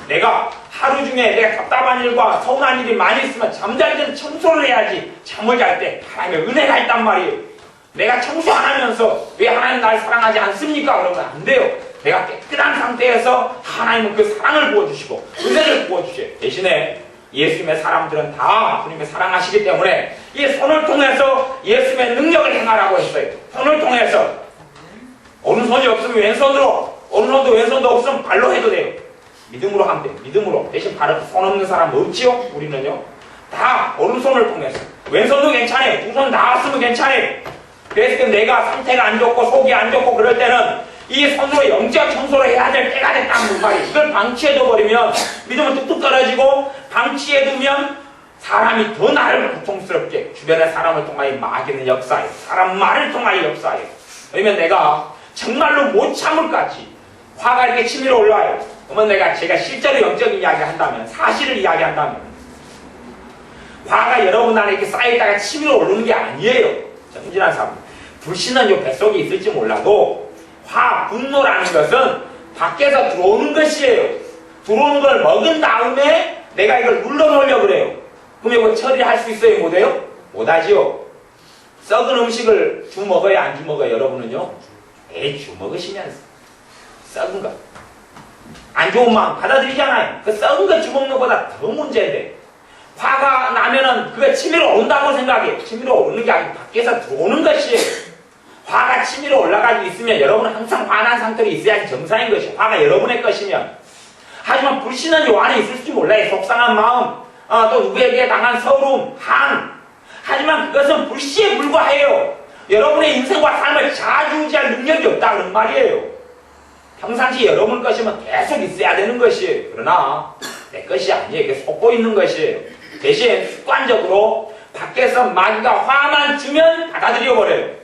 내가 하루 중에 내가 답답한 일과 서운한 일이 많이 있으면 잠자기 전에 청소를 해야지. 잠을 잘 때 하나님의 은혜가 있단 말이에요. 내가 청소 안 하면서 왜 하나님 날 사랑하지 않습니까? 그러면 안 돼요. 내가 깨끗한 상태에서 하나님은 그 사랑을 부어주시고 은혜를 부어주셔요. 대신에 예수님의 사람들은 다 주님의 사랑하시기 때문에 이 손을 통해서 예수님의 능력을 행하라고 했어요. 손을 통해서. 오른손이 없으면 왼손으로, 오른손도 왼손도 없으면 발로 해도 돼요. 믿음으로 하면 돼요. 믿음으로. 대신 발은 손 없는 사람 없지요? 우리는요. 다 오른손을 통해서. 왼손도 괜찮아요. 두 손 다 쓰면 괜찮아요. 그래서 내가 상태가 안 좋고 속이 안 좋고 그럴 때는 이 손으로 영적 청소를 해야 될 때가 됐다는 말이에요. 이걸 방치해둬버리면 믿음은 뚝뚝 떨어지고 방치해두면 사람이 더 나를 고통스럽게 주변의 사람을 통하여 마귀는 역사해요. 사람 말을 통하여 역사해요. 그러면 내가 정말로 못 참을까지 화가 이렇게 치밀어 올라와요. 그러면 제가 실제로 영적인 이야기를 한다면 사실을 이야기한다면 화가 여러분 안에 이렇게 쌓여있다가 치밀어 오르는 게 아니에요. 정진한 사람 불신은 요 뱃속에 있을지 몰라도 분노라는 것은 밖에서 들어오는 것이에요. 들어오는 걸 먹은 다음에 내가 이걸 눌러놓으려고 그래요. 그럼 이거 처리할 수 있어요? 못해요? 못하지요. 썩은 음식을 주 먹어요? 안 주 먹어요? 여러분은요? 주 먹으시면서 썩은 거 안 좋은 마음 받아들이잖아요. 그 썩은 거 주 먹는 것보다 더 문제인데 화가 나면은 그게 치밀어 오른다고 생각해요. 치밀어 오르는 게 아니고 밖에서 들어오는 것이에요. 화가 치밀어 올라가고 있으면 여러분은 항상 화난 상태로 있어야지 정상인 것이에요. 화가 여러분의 것이면. 하지만 불신은 요 안에 있을지 몰라요. 속상한 마음, 또 누구에게 당한 서러움, 하지만 그것은 불씨에 불과해요. 여러분의 인생과 삶을 좌지우지할 능력이 없다 그런 말이에요. 평상시 여러분 것이면 계속 있어야 되는 것이에요. 그러나 내 것이 아니에요. 이게 속고 있는 것이에요. 대신 습관적으로 밖에서 마귀가 화만 주면 받아들여버려요.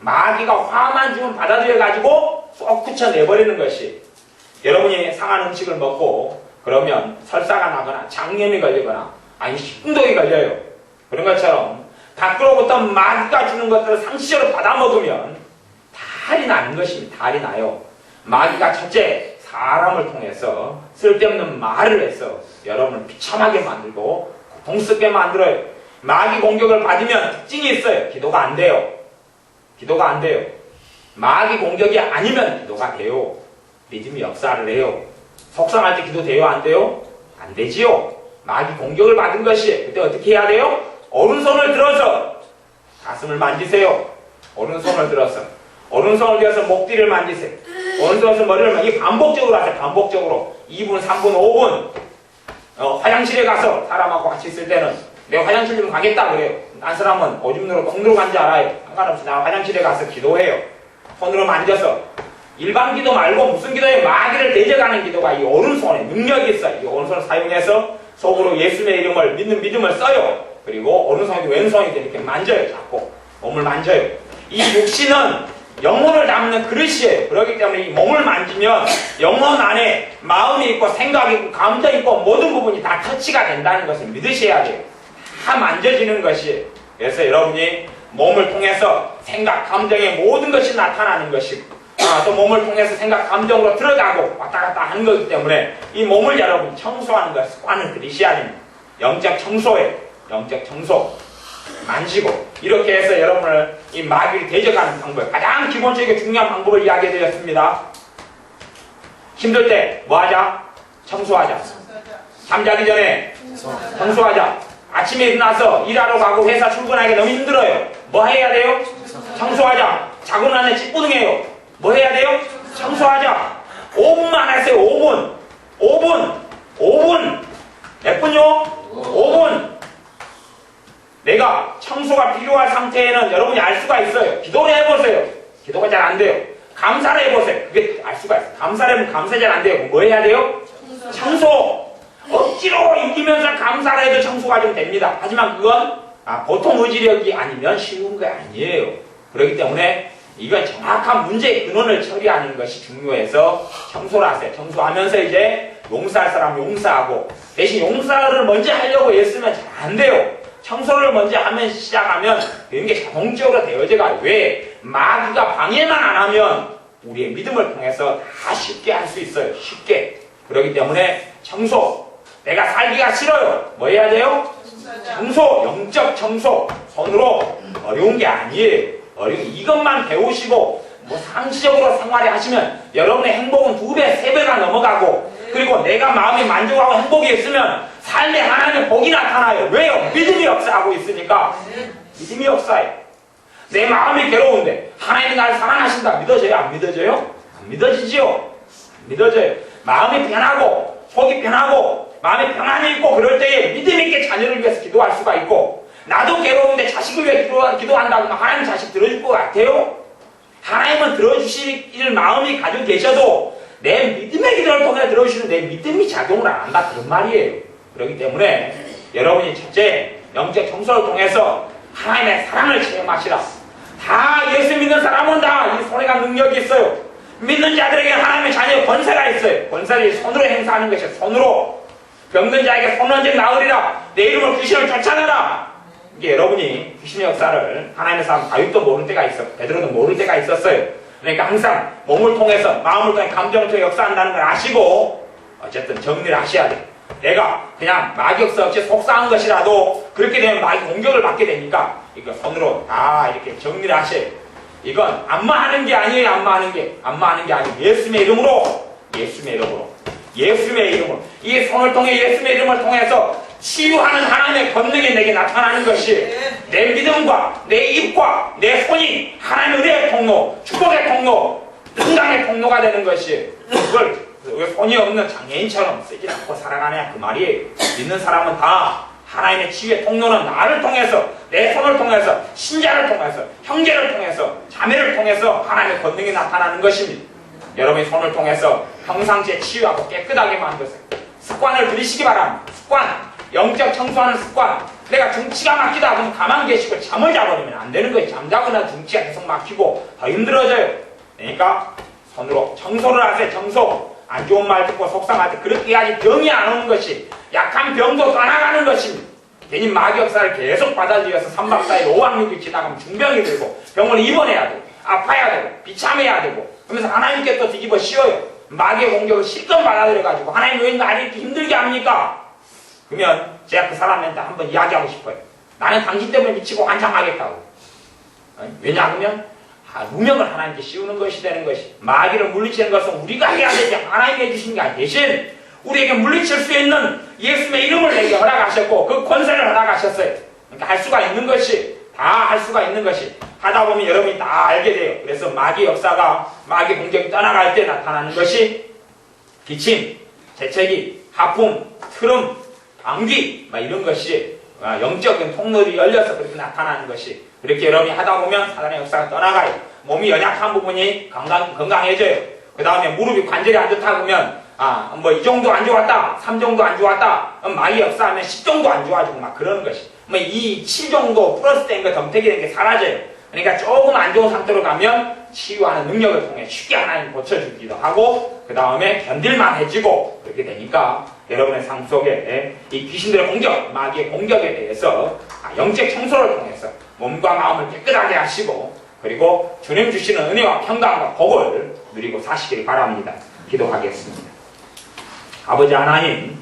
마귀가 화만 주면 받아들여가지고 쏙 굳혀내버리는 것이. 여러분이 상한 음식을 먹고 그러면 설사가 나거나 장염이 걸리거나 아니 식중독이 걸려요. 그런 것처럼 밖으로부터 마귀가 주는 것들을 상시적으로 받아먹으면 탈이 나는 것입니다. 탈이 나요. 마귀가 첫째 사람을 통해서 쓸데없는 말을 해서 여러분을 비참하게 만들고 고통스럽게 만들어요. 마귀 공격을 받으면 특징이 있어요. 기도가 안 돼요. 기도가 안 돼요. 마귀 공격이 아니면 기도가 돼요. 믿음이 역사를 해요. 속상할 때 기도 돼요? 안 돼요? 안 되지요. 마귀 공격을 받은 것이 그때 어떻게 해야 돼요? 오른손을 들어서 가슴을 만지세요. 오른손을 들어서 목 뒤를 만지세요. 오른손에서 머리를 만지세요. 반복적으로 하세요. 반복적으로 2분, 3분, 5분 화장실에 가서 사람하고 같이 있을 때는 내가 화장실 좀 가겠다 그래요. 딴 사람은 오줌 누러 똥 누러 간지 알아요. 상관없이 나 화장실에 가서 기도해요. 손으로 만져서 일반 기도 말고 무슨 기도에 마귀를 대적하는 기도가 이 오른손에 능력이 있어요. 이 오른손을 사용해서 속으로 예수님의 이름을 믿는 믿음을 써요. 그리고 오른손이 왼손이 이렇게 만져요. 자꾸 몸을 만져요. 이 육신은 영혼을 담는 그릇이에요. 그렇기 때문에 이 몸을 만지면 영혼 안에 마음이 있고 생각이 있고 감정이 있고 모든 부분이 다 터치가 된다는 것을 믿으셔야 돼요. 다 만져지는 것이. 그래서 여러분이 몸을 통해서 생각, 감정의 모든 것이 나타나는 것이고 또 몸을 통해서 생각, 감정으로 들어가고 왔다 갔다 하는 거기 때문에 이 몸을 여러분이 청소하는 것 습관을 들이셔야 됩니다. 영적 청소예요. 영적 청소. 만지고 이렇게 해서 여러분을 이 마귀를 대적하는 방법, 가장 기본적이고 중요한 방법을 이야기해 드렸습니다. 힘들 때 뭐 하자? 청소하자. 잠자기 전에 청소하자. 아침에 일어나서 일하러 가고 회사 출근하기 너무 힘들어요. 뭐 해야 돼요? 청소하자. 자고 나면 찌뿌둥해요. 뭐 해야 돼요? 청소하자. 5분만 하세요. 5분. 5분. 5분. 몇 분요? 5분. 내가 청소가 필요한 상태에는 여러분이 알 수가 있어요. 기도를 해보세요. 기도가 잘 안 돼요. 감사를 해보세요. 그게 알 수가 있어요. 감사를 해보면 감사 잘 안 돼요. 뭐 해야 돼요? 청소. 억지로 이기면서 감사를 해도 청소가 좀 됩니다. 하지만 그건 보통 의지력이 아니면 쉬운 게 아니에요. 그렇기 때문에 이건 정확한 문제의 근원을 처리하는 것이 중요해서 청소를 하세요. 청소하면서 이제 용서할 사람 용서하고, 대신 용서를 먼저 하려고 애쓰면 잘 안 돼요. 청소를 먼저 하면 시작하면 이런 게 자동적으로 되어져가. 왜? 마귀가 방해만 안 하면 우리의 믿음을 통해서 다 쉽게 할 수 있어요. 쉽게. 그렇기 때문에 청소. 내가 살기가 싫어요. 뭐 해야 돼요? 청소. 영적 청소. 손으로. 어려운 게 아니에요. 이것만 배우시고 뭐 상시적으로 생활을 하시면 여러분의 행복은 2배, 3배가 넘어가고, 그리고 내가 마음이 만족하고 행복이 있으면 삶에 하나님의 복이 나타나요. 왜요? 믿음이 역사하고 있으니까. 믿음이 역사해요. 내 마음이 괴로운데 하나님이 나를 사랑하신다. 믿어져요? 안 믿어져요? 안 믿어지지요? 안 믿어져요. 마음이 편하고 속이 편하고 마음에 평안이 있고 그럴 때에 믿음 있게 자녀를 위해서 기도할 수가 있고, 나도 괴로운데 자식을 위해 기도한다고 하면 하나님 자식 들어줄 것 같아요? 하나님은 들어주실 마음이 가지고 계셔도 내 믿음의 기도를 통해 들어주시는 내 믿음이 작용을 안 한다, 그런 말이에요. 그렇기 때문에 여러분이 첫째, 영적 청소를 통해서 하나님의 사랑을 체험하시라. 다 예수 믿는 사람은 다 이 손에 간 능력이 있어요. 믿는 자들에게 하나님의 자녀의 권세가 있어요. 권세를 손으로 행사하는 것이에요. 손으로. 병든 자에게 손 얹어 나으리라. 내 이름으로 귀신을 쫓아내라. 이게 여러분이 귀신의 역사를 하나님의 사람 다윗도 모를 때가 있었고 베드로도 모를 때가 있었어요. 그러니까 항상 몸을 통해서, 마음을 통해, 감정을 통해 역사한다는 걸 아시고 어쨌든 정리를 하셔야 돼요. 내가 그냥 마귀 역사 없이 속상한 것이라도 그렇게 되면 마귀 공격을 받게 되니까 이거 손으로 다 이렇게 정리를 하셔요. 이건 안마하는 게 아니에요. 안마하는 게 아니에요. 예수님의 이름으로, 예수님의 이름으로, 이 손을 통해 예수님의 이름을 통해서 치유하는 하나님의 권능이 내게 나타나는 것이 내 믿음과 내 입과 내 손이 하나님의 은혜의 통로, 축복의 통로, 평강의 통로가 되는 것이, 그걸 손이 없는 장애인처럼 쓰지 않고 살아가냐 그 말이에요. 믿는 사람은 다 하나님의 치유의 통로는 나를 통해서, 내 손을 통해서, 신자를 통해서, 형제를 통해서, 자매를 통해서 하나님의 권능이 나타나는 것입니다. 여러분의 손을 통해서 평상시에 치유하고 깨끗하게 만드세요. 습관을 들이시기 바랍니다. 습관, 영적 청소하는 습관. 내가 중치가 막히다 하면 가만히 계시고 잠을 자버리면 안 되는 거예요. 잠자거나 중치가 계속 막히고 더 힘들어져요. 그러니까 손으로 청소를 하세요. 청소. 안 좋은 말 듣고 속상할 때 그렇게 해야지 병이 안 오는 것이, 약한 병도 떠나가는 것입니다. 괜히 마귀 역사를 계속 받아들여서 3박 4일 5박 6일 지나가면 중병이 들고 병원에 입원해야 되고 아파야 되고 비참해야 되고, 그러면서 하나님께 또 뒤집어 씌워요. 마귀의 공격을 실컷 받아들여가지고 하나님 왜 나를 이렇게 힘들게 합니까? 그러면 제가 그 사람한테 한번 이야기하고 싶어요. 나는 당신 때문에 미치고 환장하겠다고. 왜냐하면 누명을 하나님께 씌우는 것이 되는 것이, 마귀를 물리치는 것은 우리가 해야 되지 하나님이 해주신 게 아니라 대신 우리에게 물리칠 수 있는 예수님의 이름을 내게 허락하셨고 그 권세를 허락하셨어요. 그러니까 할 수가 있는 것이, 다 할 수가 있는 것이, 하다 보면 여러분이 다 알게 돼요. 그래서 마귀 역사가, 마귀 공격이 떠나갈 때 나타나는 것이 기침, 재채기, 하품, 트름, 감기 이런 것이 영적인 통로들이 열려서 그렇게 나타나는 것이, 그렇게 여러분이 하다 보면 사단의 역사가 떠나가요. 몸이 연약한 부분이 건강해져요. 그 다음에 무릎이 관절이 안 좋다 그러면 뭐 이 정도 안 좋았다, 3 정도 안 좋았다, 마귀 역사하면 10 정도 안 좋아지고 막 그러는 것이, 뭐 이 7 정도 플러스 된 거, 덤태기 된 게 사라져요. 그러니까 조금 안 좋은 상태로 가면 치유하는 능력을 통해 쉽게 하나님 고쳐주기도 하고 그 다음에 견딜만해지고 그렇게 되니까 여러분의 삶 속에 이 귀신들의 공격, 마귀의 공격에 대해서 영적 청소를 통해서 몸과 마음을 깨끗하게 하시고 그리고 주님 주시는 은혜와 평강과 복을 누리고 사시길 바랍니다. 기도하겠습니다. 아버지 하나님,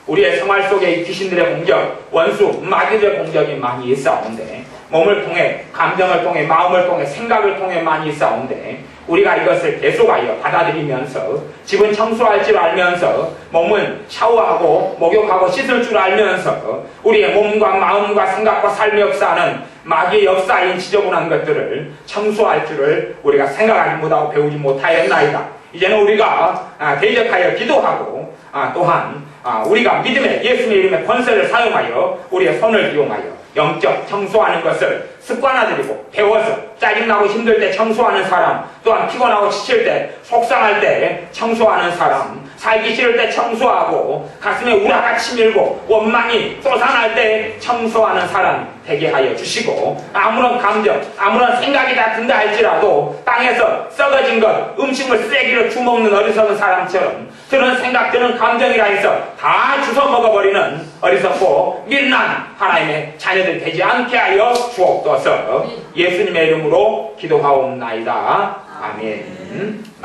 우리의 생활 속에 이 귀신들의 공격, 원수, 마귀들의 공격이 많이 있사온데 몸을 통해, 감정을 통해, 마음을 통해, 생각을 통해 많이 있사온데 우리가 이것을 계속하여 받아들이면서 집은 청소할 줄 알면서 몸은 샤워하고 목욕하고 씻을 줄 알면서 우리의 몸과 마음과 생각과 삶의 역사는 마귀의 역사인 지저분한 것들을 청소할 줄을 우리가 생각하지 못하고 배우지 못하였나이다. 이제는 우리가 대적하여 기도하고 또한 우리가 믿음의 예수님의 이름의 권세를 사용하여 우리의 손을 이용하여 영적 청소하는 것을 습관화들이고 배워서 짜증나고 힘들 때 청소하는 사람, 또한 피곤하고 지칠 때 속상할 때 청소하는 사람, 살기 싫을 때 청소하고 가슴에 우라가 치밀고 원망이 솟아날 때 청소하는 사람 되게 하여 주시고 아무런 감정, 아무런 생각이 다 든다 할지라도 땅에서 썩어진 것, 음식물 쓰레기를 주먹는 어리석은 사람처럼 드는 생각, 드는 감정이라 해서 다 주워 먹어버리는 어리석고 밀난 하나님의 자녀들 되지 않게 하여 주옵소서. 예수님의 이름으로 기도하옵나이다. 아멘.